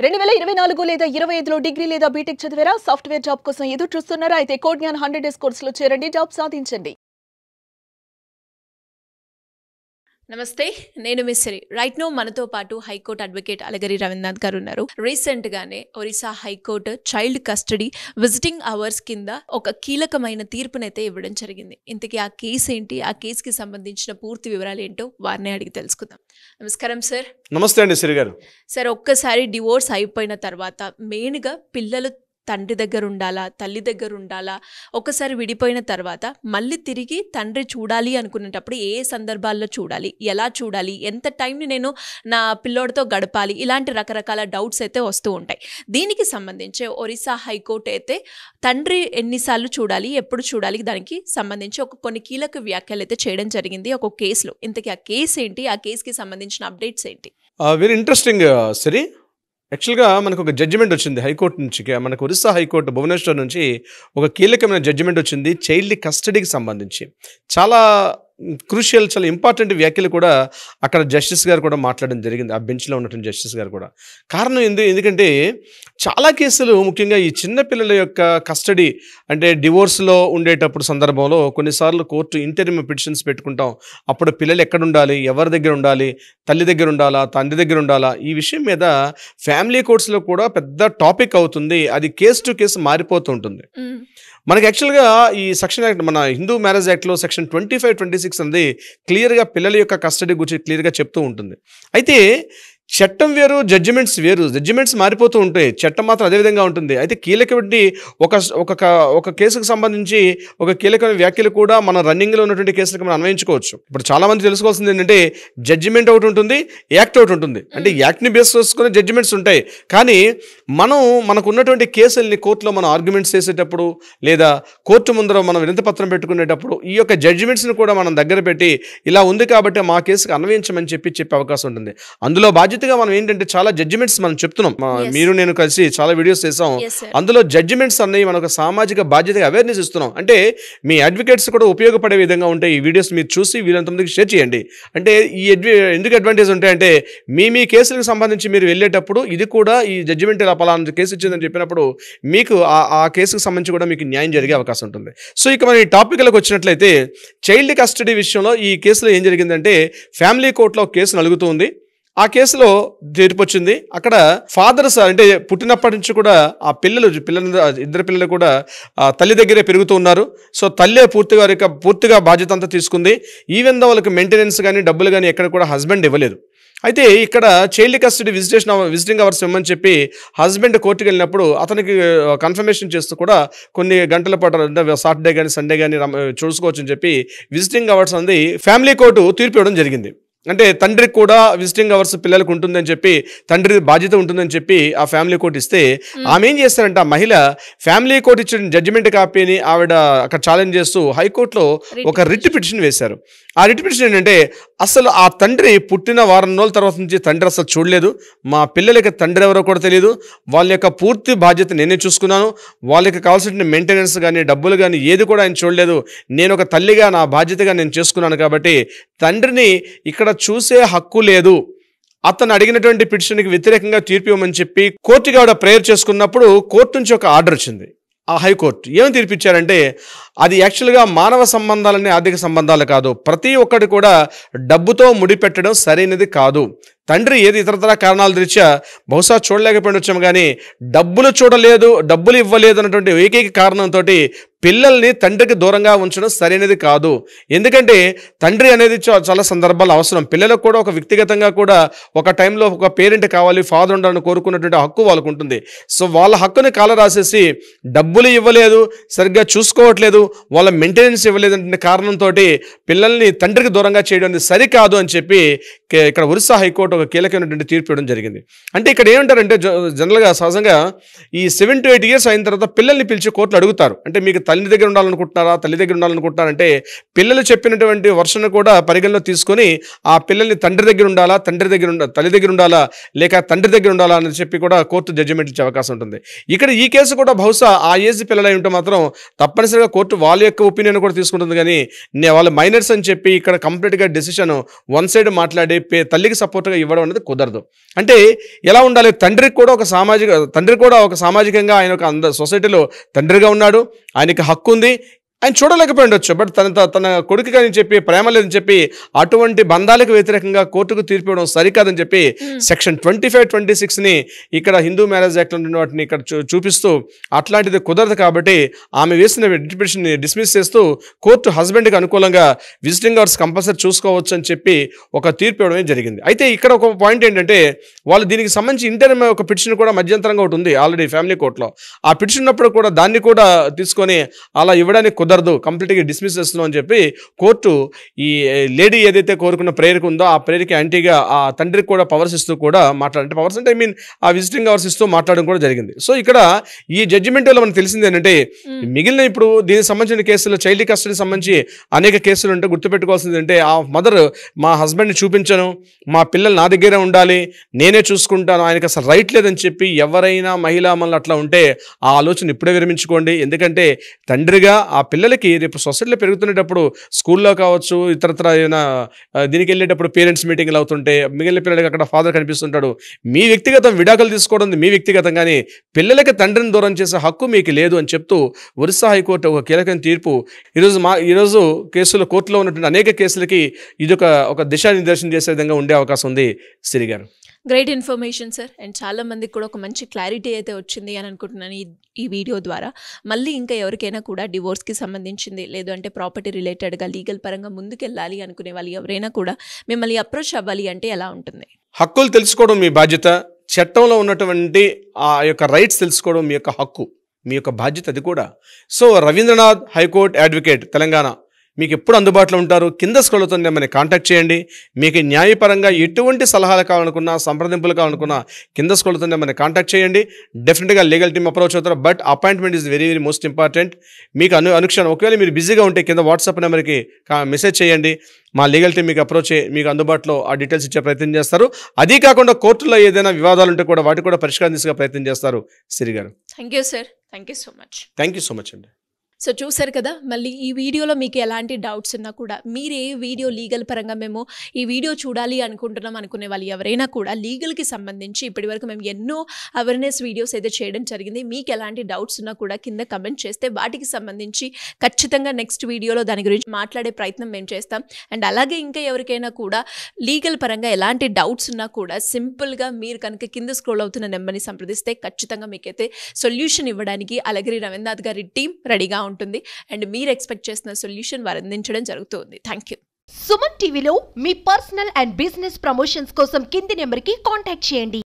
2024 లేదా 25లో డిగ్రీ లేదా బీటెక్ చదివారా? సాఫ్ట్వేర్ జాబ్ కోసం ఎదురు చూస్తున్నారా? అయితే కోడ్ జ్ఞాన్ 100 డేస్ కోర్సులో చేరండి, జాబ్ సాధించండి. నమస్తే, నేను మిస్సరి. రైట్ నో మనతో పాటు హైకోర్టు అడ్వకేట్ అలగరి రవీంద్రనాథ్ గారు ఉన్నారు. రీసెంట్ గానే Orissa high court child custody visiting hours కింద ఒక కీలకమైన తీర్పునైతే ఇవ్వడం జరిగింది. ఇంతకీ ఆ కేసు ఏంటి, ఆ కేసుకి సంబంధించిన పూర్తి వివరాలు ఏంటో వారిని అడిగి తెలుసుకుందాం. నమస్కారం సార్. నమస్తే అండి సిరి గారు. సార్, ఒక్కసారి డివోర్స్ అయిపోయిన తర్వాత మెయిన్గా పిల్లలు తండ్రి దగ్గర ఉండాలా, తల్లి దగ్గర ఉండాలా, ఒకసారి విడిపోయిన తర్వాత మళ్ళీ తిరిగి తండ్రి చూడాలి అనుకునేటప్పుడు ఏ సందర్భాల్లో చూడాలి, ఎలా చూడాలి, ఎంత టైంని నేను నా పిల్లోడితో గడపాలి, ఇలాంటి రకరకాల డౌట్స్ అయితే వస్తూ ఉంటాయి. దీనికి సంబంధించి ఒరిస్సా హైకోర్టు అయితే తండ్రి ఎన్నిసార్లు చూడాలి, ఎప్పుడు చూడాలి, దానికి సంబంధించి కొన్ని కీలక వ్యాఖ్యలు అయితే చేయడం జరిగింది ఒక కేసులో. ఇంతకీ ఆ కేసు ఏంటి, ఆ కేసుకి సంబంధించిన అప్డేట్స్ ఏంటి? వెరీ ఇంట్రెస్టింగ్ సిరి. యాక్చువల్గా మనకు ఒక జడ్జిమెంట్ వచ్చింది హైకోర్టు నుంచి. మనకు ఒరిస్సా హైకోర్టు భువనేశ్వర్ నుంచి ఒక కీలకమైన జడ్జిమెంట్ వచ్చింది చైల్డ్ కస్టడీకి సంబంధించి. చాలా క్రూషియల్, చాలా ఇంపార్టెంట్ వ్యాఖ్యలు కూడా అక్కడ జస్టిస్ గారు కూడా మాట్లాడడం జరిగింది, ఆ బెంచ్లో ఉన్నటువంటి జస్టిస్ గారు కూడా. కారణం ఎందుకంటే చాలా కేసులు, ముఖ్యంగా ఈ చిన్నపిల్లల యొక్క కస్టడీ అంటే డివోర్స్లో ఉండేటప్పుడు సందర్భంలో కొన్నిసార్లు కోర్టు ఇంటరిమ్ పిటిషన్స్ పెట్టుకుంటాం. అప్పుడు పిల్లలు ఎక్కడ ఉండాలి, ఎవరి దగ్గర ఉండాలి, తల్లి దగ్గర ఉండాలా, తండ్రి దగ్గర ఉండాలా, ఈ విషయం మీద ఫ్యామిలీ కోర్ట్స్లో కూడా పెద్ద టాపిక్ అవుతుంది. అది కేసు టు కేసు మారిపోతూ ఉంటుంది. మనకి యాక్చువల్గా ఈ సెక్షన్ యాక్ట్, మన హిందూ మ్యారేజ్ యాక్ట్లో సెక్షన్ 25, 26 అనేది క్లియర్గా పిల్లల యొక్క కస్టడీ గురించి క్లియర్గా చెప్తూ ఉంటుంది. అయితే చట్టం వేరు, జడ్జిమెంట్స్ వేరు. జడ్జిమెంట్స్ మారిపోతూ ఉంటాయి, చట్టం మాత్రం అదేవిధంగా ఉంటుంది. అయితే కీలకమైన ఒక కేసుకు సంబంధించి ఒక కీలకమైన వ్యాఖ్యలు కూడా మన రన్నింగ్లో ఉన్నటువంటి కేసులకు మనం అన్వయించుకోవచ్చు. ఇప్పుడు చాలామంది తెలుసుకోవాల్సింది ఏంటంటే జడ్జిమెంట్ ఒకటి ఉంటుంది, యాక్ట్ ఒకటి ఉంటుంది. అంటే యాక్ట్ని బేస్ చేసుకుని జడ్జిమెంట్స్ ఉంటాయి. కానీ మనకు ఉన్నటువంటి కేసుల్ని కోర్టులో మనం ఆర్గ్యుమెంట్స్ చేసేటప్పుడు లేదా కోర్టు ముందర మనం వినతిపత్రం పెట్టుకునేటప్పుడు ఈ యొక్క జడ్జిమెంట్స్ని కూడా మనం దగ్గర పెట్టి ఇలా ఉంది కాబట్టి మా కేసుకు అన్వయించమని చెప్పే అవకాశం ఉంటుంది. అందులో బాధ్యతగా మనం ఏంటంటే చాలా జడ్జిమెంట్స్ మనం చెప్తున్నాం. మీరు నేను కలిసి చాలా వీడియోస్ చేసాం. అందులో జడ్జిమెంట్స్ అన్నవి మనకు సామాజిక బాధ్యతగా అవేర్నెస్ ఇస్తున్నాం. అంటే మీ అడ్వకేట్స్ కూడా ఉపయోగపడే విధంగా ఉంటాయి ఈ వీడియోస్. మీరు చూసి వీళ్ళంతమందికి షేర్ చేయండి. అంటే ఎందుకు అడ్వాంటేజ్ ఉంటాయంటే మీ కేసులకు సంబంధించి మీరు వెళ్ళేటప్పుడు ఇది కూడా ఈ జడ్జిమెంట్ ఇలా పలానా కేసు ఇచ్చిందని చెప్పినప్పుడు మీకు ఆ కేసుకు సంబంధించి కూడా మీకు న్యాయం జరిగే అవకాశం ఉంటుంది. సో ఇక మన ఈ టాపిక్లకు వచ్చినట్లయితే చైల్డ్ కస్టడీ విషయంలో ఈ కేసులో ఏం జరిగిందంటే ఫ్యామిలీ కోర్టులో కేసు నలుగుతుంది. ఆ కేసులో తీర్పు వచ్చింది. అక్కడ ఫాదర్స్ అంటే పుట్టినప్పటి నుంచి కూడా ఆ ఇద్దరు పిల్లలు కూడా తల్లి దగ్గరే పెరుగుతూ ఉన్నారు. సో తల్లే పూర్తిగా బాధ్యత అంతా తీసుకుంది. ఈవెన్ దో వాళ్ళకి మెయింటెనెన్స్ కానీ డబ్బులు కానీ ఎక్కడ కూడా హస్బెండ్ ఇవ్వలేదు. అయితే ఇక్కడ చైల్డ్ కస్టడీ విజిటింగ్ అవర్స్ ఇవ్వమని చెప్పి హస్బెండ్ కోర్టుకు వెళ్ళినప్పుడు అతనికి కన్ఫర్మేషన్ చేస్తూ కూడా కొన్ని గంటల పాటు సాటర్డే కానీ సండే కానీ చూసుకోవచ్చు అని చెప్పి విజిటింగ్ అవర్స్ అనేది ఫ్యామిలీ కోర్టు తీర్పు ఇవ్వడం జరిగింది. అంటే తండ్రికి కూడా విజిటింగ్ అవర్స్ పిల్లలకు ఉంటుందని చెప్పి, తండ్రి బాధ్యత ఉంటుందని చెప్పి ఆ ఫ్యామిలీ కోర్టు ఇస్తే ఆమె ఏం చేస్తారంటే ఆ మహిళ ఫ్యామిలీ కోర్టు ఇచ్చిన జడ్జిమెంట్ కాపీని ఆవిడ అక్కడ ఛాలెంజ్ చేస్తూ హైకోర్టులో ఒక రిట్ పిటిషన్ వేశారు. ఆ రిట్ పిటిషన్ ఏంటంటే అసలు ఆ తండ్రి పుట్టిన వారం రోజుల తర్వాత నుంచి తండ్రి అసలు చూడలేదు, మా పిల్లలకి తండ్రి ఎవరో కూడా తెలియదు, వాళ్ళ యొక్క పూర్తి బాధ్యత నేనే చూసుకున్నాను, వాళ్ళకి కావాల్సిన మెయింటెనెన్స్ కానీ డబ్బులు కానీ ఏది కూడా ఆయన చూడలేదు, నేను ఒక తల్లిగా నా బాధ్యతగా నేను చేసుకున్నాను కాబట్టి తండ్రిని ఇక్కడ చూసే హక్కు లేదు, అతను అడిగినటువంటి పిటిషన్కి వ్యతిరేకంగా తీర్పు ఇవ్వమని చెప్పి కోర్టుకి ఆవిడ ప్రేయర్ చేసుకున్నప్పుడు కోర్టు నుంచి ఒక ఆర్డర్ వచ్చింది. ఆ హైకోర్టు ఏమని తీర్పిచ్చారంటే అది యాక్చువల్గా మానవ సంబంధాలన్నీ ఆర్థిక సంబంధాలు కాదు, ప్రతి ఒక్కటి కూడా డబ్బుతో ముడిపెట్టడం సరైనది కాదు. తండ్రి ఏది ఇతరతర కారణాల దృష్ట్యా బహుశా చూడలేకపోయినొచ్చాము కానీ డబ్బులు ఇవ్వలేదు అన్నటువంటి ఏకైక కారణంతో పిల్లల్ని తండ్రికి దూరంగా ఉంచడం సరైనది కాదు. ఎందుకంటే తండ్రి అనేది చాలా సందర్భాలు అవసరం. పిల్లలకు కూడా ఒక వ్యక్తిగతంగా కూడా ఒక టైంలో ఒక పేరెంట్ కావాలి, ఫాదర్ ఉండాలని కోరుకున్నటువంటి హక్కు వాళ్ళకు ఉంటుంది. సో వాళ్ళ హక్కుని కాల రాసేసి డబ్బులు ఇవ్వలేదు, సరిగ్గా చూసుకోవట్లేదు, వాళ్ళ మెయింటెనెన్స్ ఇవ్వలేదు అనే కారణంతో పిల్లల్ని తండ్రికి దూరంగా చేయడం సరికాదు అని చెప్పి ఇక్కడ ఒరిస్సా హైకోర్టు ఒక కీలకమైనటువంటి తీర్పు ఇవ్వడం జరిగింది. అంటే ఇక్కడ ఏమంటారంటే జనరల్గా సహజంగా ఈ 7 to 8 years అయిన తర్వాత పిల్లల్ని పిలిచి కోర్టులు అడుగుతారు. అంటే మీకు తల్లి దగ్గర ఉండాలనుకుంటున్నారా, తల్లి దగ్గర ఉండాలనుకుంటున్నారంటే పిల్లలు చెప్పినటువంటి వర్షను కూడా పరిగణలో తీసుకొని ఆ పిల్లల్ని తండ్రి దగ్గర ఉండాలా, తల్లి దగ్గర ఉండాలా, లేక తండ్రి దగ్గర ఉండాలా అని చెప్పి కూడా కోర్టు జడ్జిమెంట్ ఇచ్చే అవకాశం ఉంటుంది. ఇక్కడ ఈ కేసు కూడా బహుశా ఆ ఏజ్ పిల్లలై ఉంటే మాత్రం తప్పనిసరిగా కోర్టు వాళ్ళ యొక్క ఒపీనియన్ కూడా తీసుకుంటుంది. కానీ వాళ్ళు మైనర్స్ అని చెప్పి ఇక్కడ కంప్లీట్గా డెసిషన్ వన్ సైడ్ మాట్లాడి తల్లికి సపోర్ట్గా ఇవ్వడం అనేది కుదరదు. అంటే ఎలా ఉండాలి, తండ్రికి కూడా ఒక సామాజికంగా ఆయన ఒక సొసైటీలో తండ్రిగా ఉన్నాడు, ఆయనకి హక్కు ఉంది, ఆయన చూడలేకపోయి ఉండొచ్చు. బట్ తన కొడుకుగా అని చెప్పి ప్రేమ లేదని చెప్పి అటువంటి బంధాలకు వ్యతిరేకంగా కోర్టుకు తీర్పు ఇవ్వడం సరికాదని చెప్పి సెక్షన్ 25-26ని ఇక్కడ హిందూ మ్యారేజ్ యాక్ట్ ఉన్న వాటిని ఇక్కడ చూపిస్తూ అట్లాంటిది కుదరదు కాబట్టి ఆమె వేసిన పిటిషన్ని డిస్మిస్ చేస్తూ కోర్టు హస్బెండ్కి అనుకూలంగా విజిటింగ్ అవర్స్ కంపల్సరీ చూసుకోవచ్చు అని చెప్పి ఒక తీర్పు ఇవ్వడమే జరిగింది. అయితే ఇక్కడ ఒక పాయింట్ ఏంటంటే వాళ్ళు దీనికి సంబంధించి ఇంటర్మ్ ఒక పిటిషన్ కూడా మధ్యంతరంగా ఒకటి ఉంది ఆల్రెడీ ఫ్యామిలీ కోర్టులో. ఆ పిటిషన్ ఉన్నప్పుడు కూడా దాన్ని కూడా తీసుకొని అలా ఇవ్వడానికి కుదరదు, కంప్లీట్గా డిస్మిస్ చేస్తున్నాం అని చెప్పి కోర్టు ఈ లేడీ ఏదైతే కోరుకున్న ప్రేయర్కి ఉందో ఆ ప్రేయర్కి యాంటీగా ఆ తండ్రికి కూడా పవర్స్ ఇస్తూ కూడా మాట్లాడంటే పవర్స్ అంటే ఆ విజిటింగ్ అవర్స్ ఇస్తూ మాట్లాడడం కూడా జరిగింది. సో ఇక్కడ ఈ జడ్జిమెంట్ వల్ల మనకు తెలిసింది ఏంటంటే మిగిలిన ఇప్పుడు దీనికి సంబంధించిన కేసులు చైల్డ్ కస్టడీ సంబంధించి అనేక కేసులు ఉంటే గుర్తుపెట్టుకోవాల్సింది అంటే ఆ మదర్ మా హస్బెండ్ని చూపించను, మా పిల్లలు నా దగ్గరే ఉండాలి, నేనే చూసుకుంటాను, ఆయనకి అసలు రైట్ లేదని చెప్పి ఎవరైనా మహిళా మనలు అట్లా ఉంటే ఆ ఆలోచన ఇప్పుడే విరమించుకోండి. ఎందుకంటే తండ్రిగా ఆ పిల్లలకి రేపు సొసైటీలో పెరుగుతున్నప్పుడు స్కూల్లో కావచ్చు ఇతరత్ర ఏదైనా దీనికి వెళ్ళేటప్పుడు పేరెంట్స్ మీటింగ్లు అవుతుంటే మిగిలిన పిల్లలకి అక్కడ ఫాదర్ కనిపిస్తుంటాడు. మీ వ్యక్తిగతం విడాకులు తీసుకోవడం మీ వ్యక్తిగతం, కానీ పిల్లలకి తండ్రిని దూరం చేసే హక్కు మీకు లేదు అని చెప్తూ ఒరిస్సా హైకోర్టు ఒక కీలకమైన తీర్పు ఈరోజు కేసులో కోర్టులో ఉన్నటువంటి అనేక కేసులకి ఇది ఒక దిశానిర్దేశం చేసే విధంగా ఉండే అవకాశం ఉంది. సిరి గారు, గ్రేట్ ఇన్ఫర్మేషన్ సార్. అండ్ చాలా మందికి కూడా ఒక మంచి క్లారిటీ అయితే వచ్చింది అని అనుకుంటున్నాను ఈ వీడియో ద్వారా. మళ్ళీ ఇంకా ఎవరికైనా కూడా డివోర్స్కి సంబంధించింది లేదు అంటే ప్రాపర్టీ రిలేటెడ్గా లీగల్ పరంగా ముందుకెళ్ళాలి అనుకునే వాళ్ళు ఎవరైనా కూడా మిమ్మల్ని అప్రోచ్ అవ్వాలి అంటే ఎలా ఉంటుంది? హక్కులు తెలుసుకోవడం మీ బాధ్యత, చట్టంలో ఉన్నటువంటి ఆ యొక్క రైట్స్ తెలుసుకోవడం మీ యొక్క హక్కు, మీ యొక్క బాధ్యత అది కూడా. So Ravindranath high court advocate Telangana మీకు ఎప్పుడు అందుబాటులో ఉంటారు. కింద స్క్రోల్తో మిమ్మల్ని కాంటాక్ట్ చేయండి. మీకు న్యాయపరంగా ఎటువంటి సలహాలు కావాలనుకున్నా, సంప్రదింపులు కావాలనుకున్నా కింద స్క్రోల్తో మిమ్మల్ని కాంటాక్ట్ చేయండి. డెఫినెట్గా లీగల్ టీమ్ అప్రోచ్ అవుతారు. But appointment is very very most important. మీకు అనుక్షణం ఒకవేళ మీరు బిజీగా ఉంటే కింద వాట్సాప్ నెంబర్కి మెసేజ్ చేయండి. మా లీగల్ టీం మీకు అప్రోచ్ మీకు అందుబాటులో ఆ డీటెయిల్స్ ఇచ్చే ప్రయత్నం చేస్తారు. అదీ కాకుండా కోర్టులో ఏదైనా వివాదాలు ఉంటే కూడా వాటి కూడా పరిష్కారం తీసుకునే ప్రయత్నం చేస్తారు. సిరి గారు, thank you sir. Thank you so much. Thank you so much అండి. సో చూసారు కదా, మళ్ళీ ఈ వీడియోలో మీకు ఎలాంటి డౌట్స్ ఉన్నా కూడా మీరు ఏ వీడియో లీగల్ పరంగా మేము ఈ వీడియో చూడాలి అనుకుంటున్నాం అనుకునే వాళ్ళు ఎవరైనా కూడా లీగల్కి సంబంధించి ఇప్పటివరకు మేము ఎన్నో అవేర్నెస్ వీడియోస్ అయితే చేయడం జరిగింది. మీకు ఎలాంటి డౌట్స్ ఉన్నా కూడా కింద కమెంట్ చేస్తే వాటికి సంబంధించి ఖచ్చితంగా నెక్స్ట్ వీడియోలో దాని గురించి మాట్లాడే ప్రయత్నం మేము చేస్తాం. అండ్ అలాగే ఇంకా ఎవరికైనా కూడా లీగల్ పరంగా ఎలాంటి డౌట్స్ ఉన్నా కూడా సింపుల్గా మీరు కనుక కింద స్క్రోల్ అవుతున్న నెంబర్ని సంప్రదిస్తే ఖచ్చితంగా మీకైతే సొల్యూషన్ ఇవ్వడానికి అలగిరి రవీంద్రనాథ్ గారి టీం రెడీగా ఉంటుంది. అండ్ మీరు ఎక్స్పెక్ట్ చేసిన సొల్యూషన్ వారు అందించడం జరుగుతుంది. Thank you. సుమన్ టీవీలో మీ పర్సనల్ అండ్ బిజినెస్ ప్రమోషన్స్ కోసం కింది నెంబర్కి కాంటాక్ట్ చేయండి.